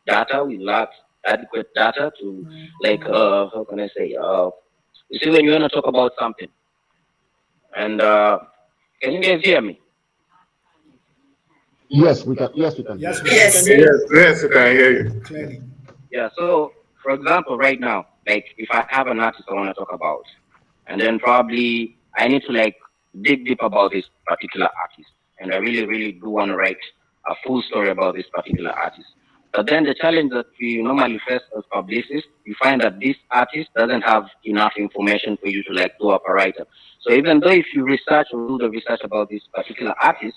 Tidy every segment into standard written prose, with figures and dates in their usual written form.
data. We lack adequate data to, like, how can I say, you see, when you want to talk about something, and can you guys hear me? Yes, we can. Yes, we can hear Yes, you. we can Can see you? you Yes, yes, I can hear you. clearly. Yeah. So, for example, right now, like, if I have an artist I want to talk about, and then probably I need to like dig deep about this particular artist, and I really, really do want to write a full story about this particular artist. But then the challenge that we normally face as publicists, you find that this artist doesn't have enough information for you to like do up a write-up. So even though if you research or do the research about this particular artist,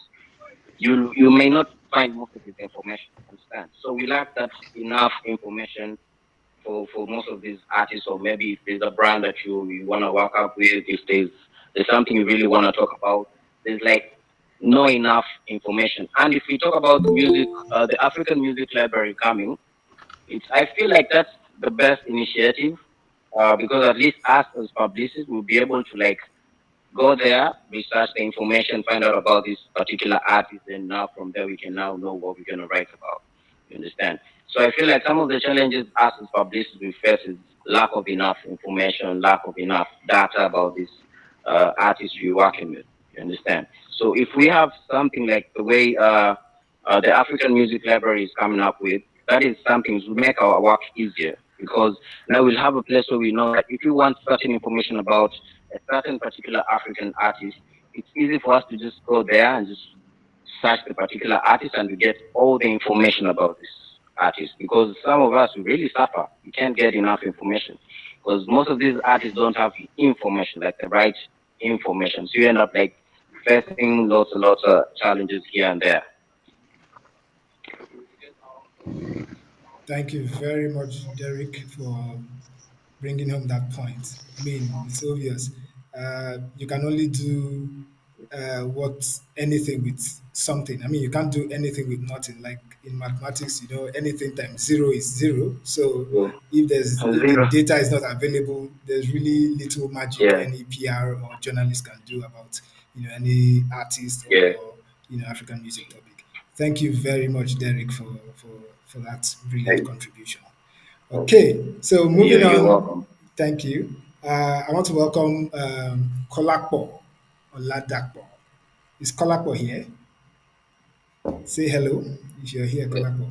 you may not find most of his information. Understand? So we lack that enough information for most of these artists, or maybe if there's a brand that you want to work up with, if there's something you really want to talk about, there's like no enough information. And if we talk about the music, the African Music Library coming, I feel like that's the best initiative, because at least us as publicists will be able to like go there, research the information, find out about this particular artist, and now from there we can now know what we're going to write about. You understand? So I feel like some of the challenges us as publicists we face is lack of enough information, lack of enough data about this artist you're working with. You understand? So if we have something like the way the African Music Library is coming up with, that is something to make our work easier, because now we'll have a place where we know that if you want certain information about a certain particular African artist, it's easy for us to just go there and just search the particular artist and we get all the information about this artist. Because some of us we really suffer. We can't get enough information because most of these artists don't have information, like the right information. So you end up like facing lots of challenges here and there. Thank you very much, Derek, for bringing home that point. I mean, it's obvious. You can only do what anything with something. I mean, you can't do anything with nothing. Like in mathematics, you know, anything times zero is zero. So So, if the zero. data is not available, there's really little magic Yeah, any PR or journalist can do about any artist yeah. or African music topic. Thank you very much, Derek, for that brilliant Hey, contribution. Okay, so moving you're on. welcome. Thank you. I want to welcome Kolakpo Oladapo. Is Kolakpo here? Say hello if you're here, Yeah. Kolakpo.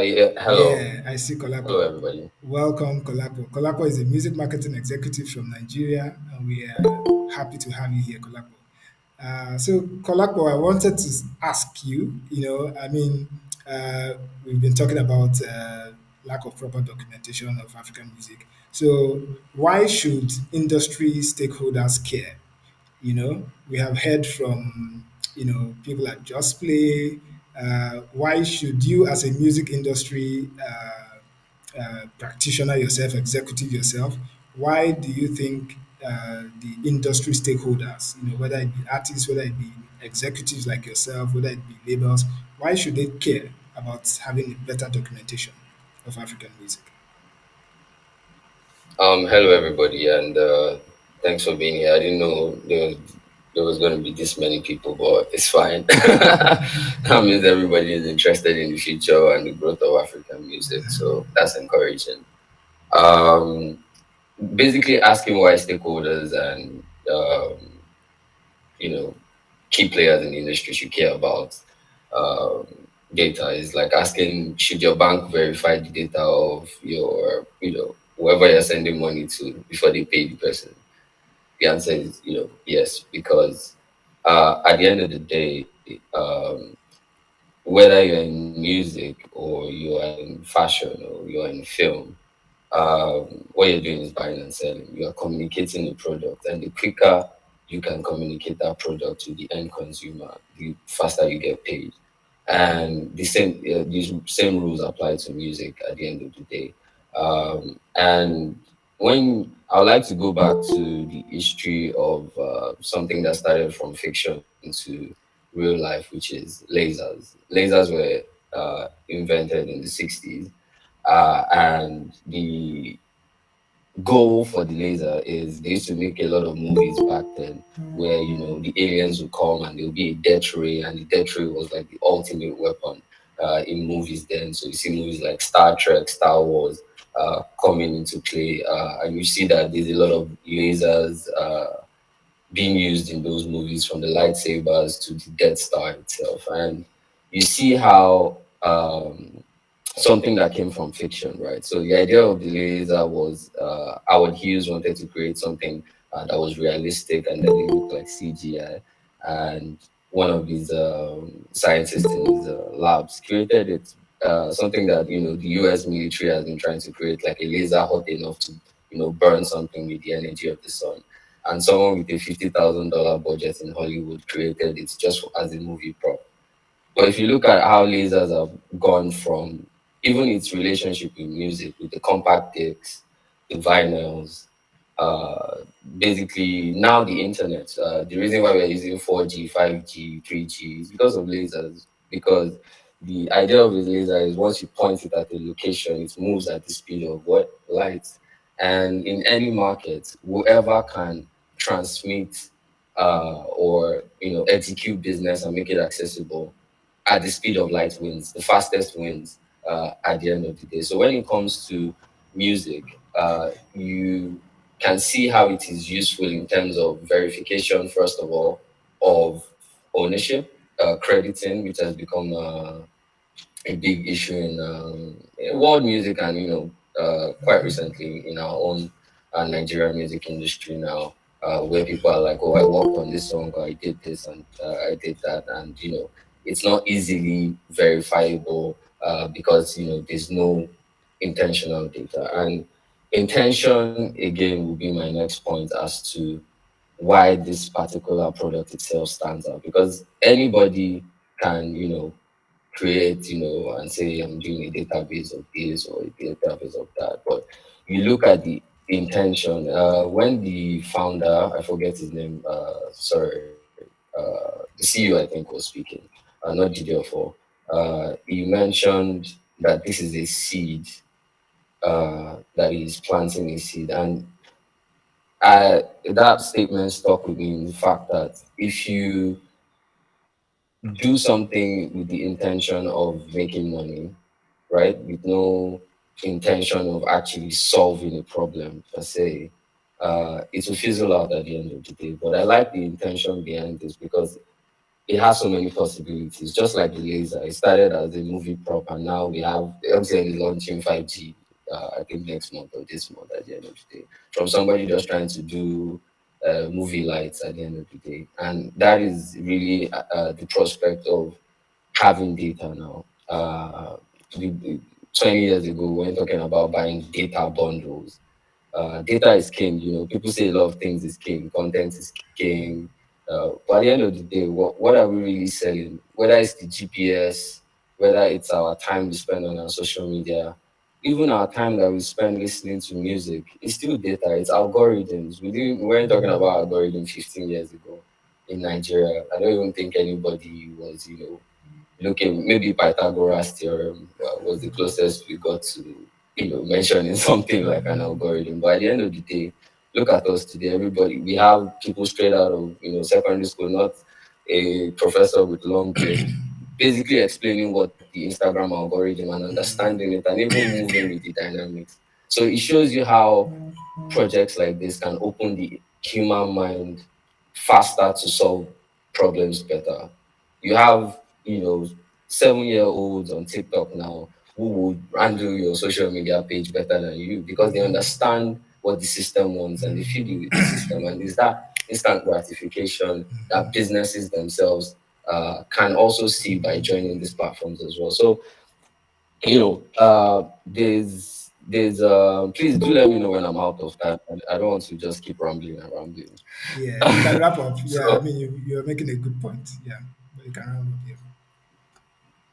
Yeah. Hello. Yeah, I see Hello, Kolakpo. everybody. Welcome, Kolakpo. Kolakpo is a music marketing executive from Nigeria, and we are happy to have you here, Kolakpo. So, Kolakpo, I wanted to ask you, I mean, we've been talking about lack of proper documentation of African music. So, why should industry stakeholders care? We have heard from, people like Just Play. Why should you, as a music industry practitioner yourself, executive yourself, why do you think the industry stakeholders, whether it be artists, whether it be executives like yourself, whether it be labels, why should they care about having a better documentation of African music? Hello, everybody, and thanks for being here. I didn't know there was going to be this many people, but it's fine. That means everybody is interested in the future and the growth of African music, so that's encouraging. Um, Basically, asking why stakeholders and you know key players in the industry should care about um, data is like asking, should your bank verify the data of your, whoever you're sending money to before they pay the person? The answer is, yes, because at the end of the day, whether you're in music or you're in fashion or you're in film, what you're doing is buying and selling. You are communicating a product, and the quicker you can communicate that product to the end consumer, the faster you get paid. And these same rules apply to music at the end of the day. And when I would like to go back to the history of something that started from fiction into real life, which is lasers. Lasers were invented in the 60s, and the goal for the laser is they used to make a lot of movies back then where the aliens would come and there would be a death ray, and the death ray was like the ultimate weapon. in movies then. So you see movies like Star Trek, Star Wars coming into play, and you see that there's a lot of lasers being used in those movies, from the lightsabers to the Death Star itself. And you see how something that came from fiction, right? So the idea of the laser was Howard Hughes wanted to create something that was realistic and that didn't look like CGI. And one of his scientists in his labs created it, something that the U.S. military has been trying to create, like a laser hot enough to burn something with the energy of the sun. And someone with a $50,000 budget in Hollywood created it just as a movie prop. But if you look at how lasers have gone from even its relationship with music, with the compact discs, the vinyls, uh, basically now the internet. The reason why we're using 4G, 5G, 3G is because of lasers. Because the idea of a laser is once you point it at a location, it moves at the speed of what? Light. And in any market, whoever can transmit or execute business and make it accessible at the speed of light wins, the fastest wins at the end of the day. So when it comes to music, you can see how it is useful in terms of verification, first of all, of ownership, crediting, which has become a big issue in world music and quite recently in our own Nigerian music industry now, where people are like, oh, I worked on this song, or I did this and I did that, and it's not easily verifiable because there's no intentional data. And intention again will be my next point as to why this particular product itself stands out, because anybody can create, and say I'm doing a database of this or a database of that. But you look at the intention. When the founder, I forget his name, sorry, the CEO, I think, was speaking, not GDO4, he mentioned that this is a seed, that he's planting a seed. And that statement stuck with me in the fact that if you do something with the intention of making money, right, with no intention of actually solving a problem per se, it will fizzle out at the end of the day. But I like the intention behind this because it has so many possibilities. Just like the laser, it started as a movie prop, and now we have MTN is launching 5G. I think next month or this month at the end of the day. From somebody just trying to do movie lights at the end of the day, and that is really the prospect of having data now. 20 years ago, we weren't talking about buying data bundles. Data is king. People say a lot of things is king, content is king. But at the end of the day, what are we really selling? Whether it's the GPS, whether it's our time we spend on our social media, even our time that we spend listening to music, it's still data. It's algorithms. We weren't talking about algorithm 15 years ago in Nigeria. I don't even think anybody was, looking. Maybe Pythagoras theorem was the closest we got to mentioning something like an algorithm. But at the end of the day, look at us today. Everybody, we have people straight out of secondary school, not a professor with long beard, basically explaining what the Instagram algorithm and understanding it and even moving with the dynamics. So it shows you how projects like this can open the human mind faster to solve problems better. You have, 7-year-olds on TikTok now who would handle your social media page better than you because they understand what the system wants and they feed you with the system. And is that instant gratification that businesses themselves can also see by joining these platforms as well. So, please do let me know when I'm out of time. I don't want to just keep rambling and rambling. Yeah, you can wrap up. Yeah, I So mean, you're making a good point. Yeah, but you can wrap up. Yeah.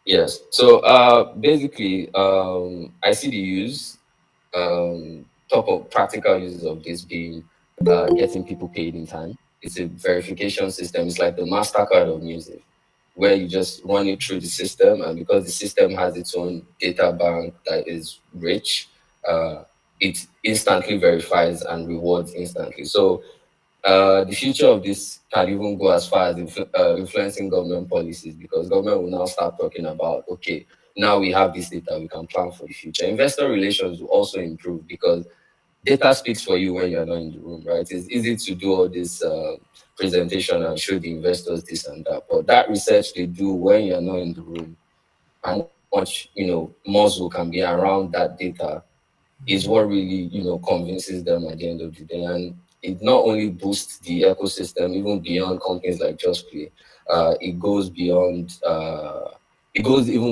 yes. So basically, I see the use, top of practical uses of this being getting people paid in time. It's a verification system. It's like the Mastercard of music, where you just run it through the system, and because the system has its own data bank that is rich, it instantly verifies and rewards instantly. So The future of this can even go as far as influencing government policies, because government will now start talking about, okay, now we have this data, we can plan for the future. Investor relations will also improve because data speaks for you when you're not in the room, right? It's easy to do all this presentation and show the investors this and that, but that research they do when you're not in the room, how much muscle can be around that data, is what really convinces them at the end of the day. And it not only boosts the ecosystem even beyond companies like Just Play. It goes even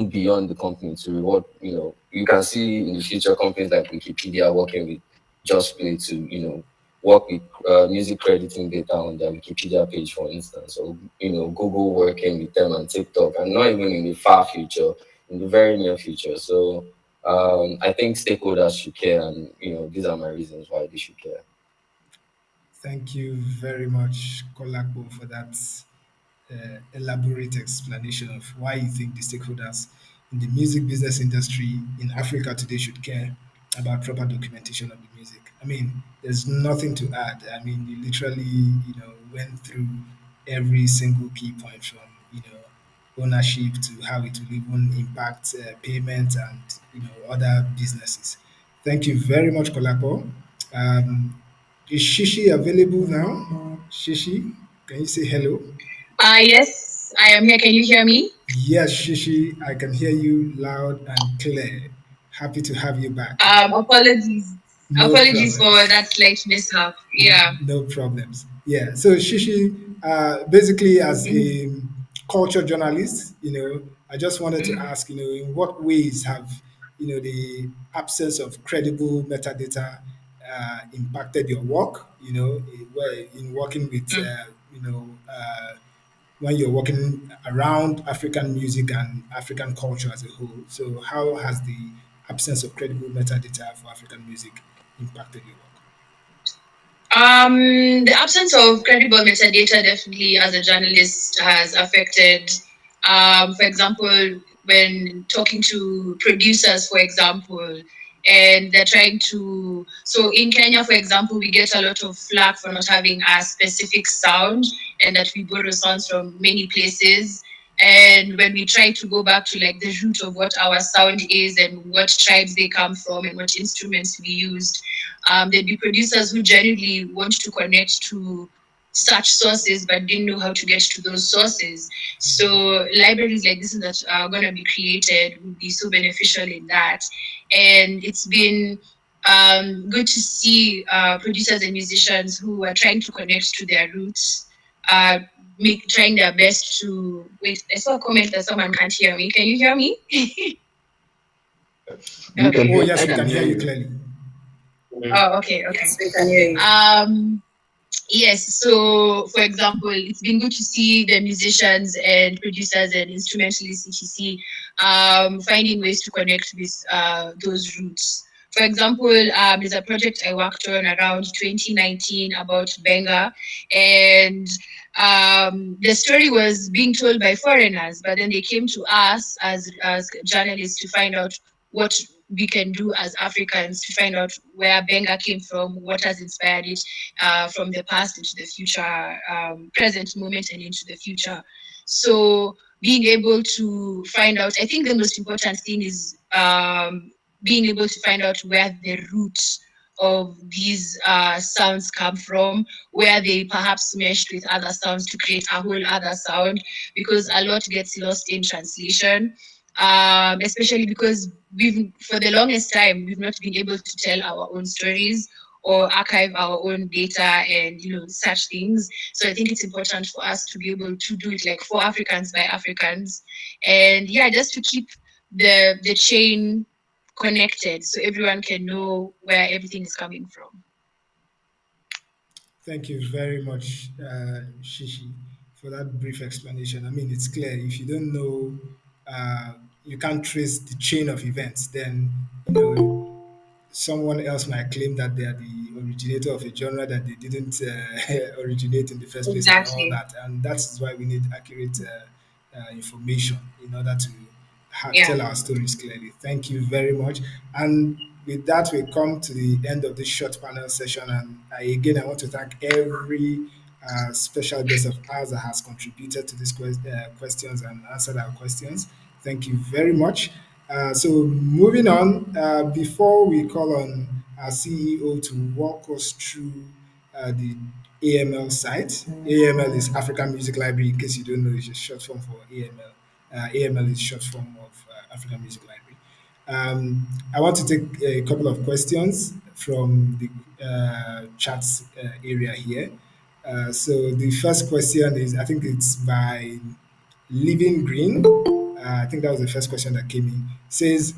beyond the company to reward. You can see in the future companies like Wikipedia working with Just Play to work with music crediting data on their Wikipedia page, for instance, or Google working with them and TikTok, and not even in the far future, in the very near future. So I think stakeholders should care, and these are my reasons why they should care. Thank you very much, Kolakbo, for that elaborate explanation of why you think the stakeholders in the music business industry in Africa today should care about proper documentation of the music. I mean, there's nothing to add. I mean, you literally, went through every single key point from, ownership to how it will even impact payment and, other businesses. Thank you very much, Kolapo. Is Shishi available now? Shishi, can you say hello? Yes, I am here. Can you hear me? Yes, Shishi, I can hear you loud and clear. Happy to have you back. Apologies. No Apologies problems. for that slight mishap. Yeah. No problems. Yeah. So Shishi, basically as Mhm. a culture journalist, I just wanted to ask, in what ways have, the absence of credible metadata impacted your work, where in working with, Mm. when you're working around African music and African culture as a whole. So how has the absence of credible metadata for African music impacted your work? The absence of credible metadata definitely, as a journalist, has affected. For example, when talking to producers, for example, and they're trying to. So in Kenya, for example, we get a lot of flack for not having a specific sound, and that we borrow sounds from many places. And when we try to go back to like the root of what our sound is and what tribes they come from and what instruments we used, there'd be producers who genuinely want to connect to such sources but didn't know how to get to those sources. So libraries like this that are going to be created would be so beneficial in that. And it's been good to see producers and musicians who are trying to connect to their roots, uh, trying their best to. Wait, I saw a comment that someone can't hear me. Can you hear me? We can Oh, hear. yes, I we can can hear hear you you. clearly. Oh, okay, okay. Yes, we can hear you. Yes, so for example, it's been good to see the musicians and producers and instrumentalists, etc., finding ways to connect with those roots. For example, there's a project I worked on around 2019 about Benga, and the story was being told by foreigners, but then they came to us as journalists to find out what we can do as Africans to find out where Benga came from, what has inspired it, from the past into the future, present moment and into the future. So being able to find out, I think the most important thing is being able to find out where the roots of these sounds come from, where they perhaps meshed with other sounds to create a whole other sound, because a lot gets lost in translation. Especially because for the longest time, we've not been able to tell our own stories or archive our own data and such things. So I think it's important for us to be able to do it like for Africans by Africans, and yeah, just to keep the chain connected so everyone can know where everything is coming from. Thank you very much, Shishi, for that brief explanation. I mean, it's clear if you don't know, you can't trace the chain of events, then, someone else might claim that they are the originator of a genre that they didn't originate in the first place and all Exactly. that. And that is why we need accurate information in order to Yeah. tell our stories clearly. Thank you very much. And with that, we come to the end of this short panel session. And again, I want to thank every special guest of ours that has contributed to these questions and answered our questions. Thank you very much. So, moving on, before we call on our CEO to walk us through the AML site. AML is African Music Library. In case you don't know, it's a short form for AML. AML is short form of African Music Library. I want to take a couple of questions from the chats area here. So the first question is, I think it's by Living Green. I think that was the first question that came in. Says,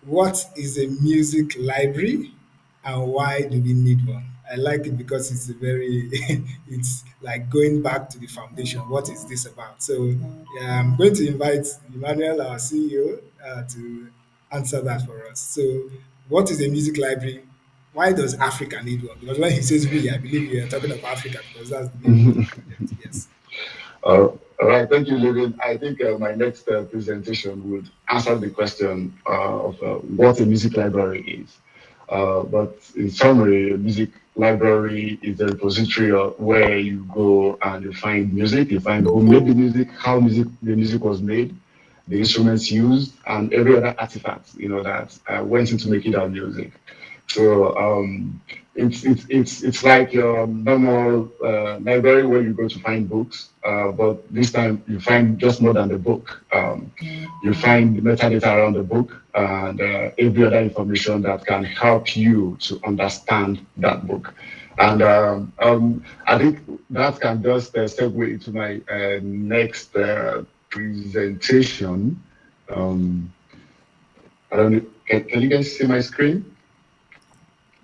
what is a music library and why do we need one? I like it because it's a very, it's like going back to the foundation. What is this about? So I'm going to invite Emmanuel, our CEO, to answer that for us. So, what is a music library? Why does Africa need one? Because when he says we, I believe we are talking of Africa because that's the name of the project. Yes. All right, thank you, Levin. I think my next presentation would answer the question of what a music library is. But in summary, a music library is a repository where you go and you find music, you find who made the music, how the music was made, the instruments used, and every other artifact, that went into making that music. So it's like your normal library where you go to find books, but this time you find just more than the book. You find metadata around the book and every other information that can help you to understand that book. And I think that can just segue into my next presentation. Um, I don't know. Can you guys see my screen?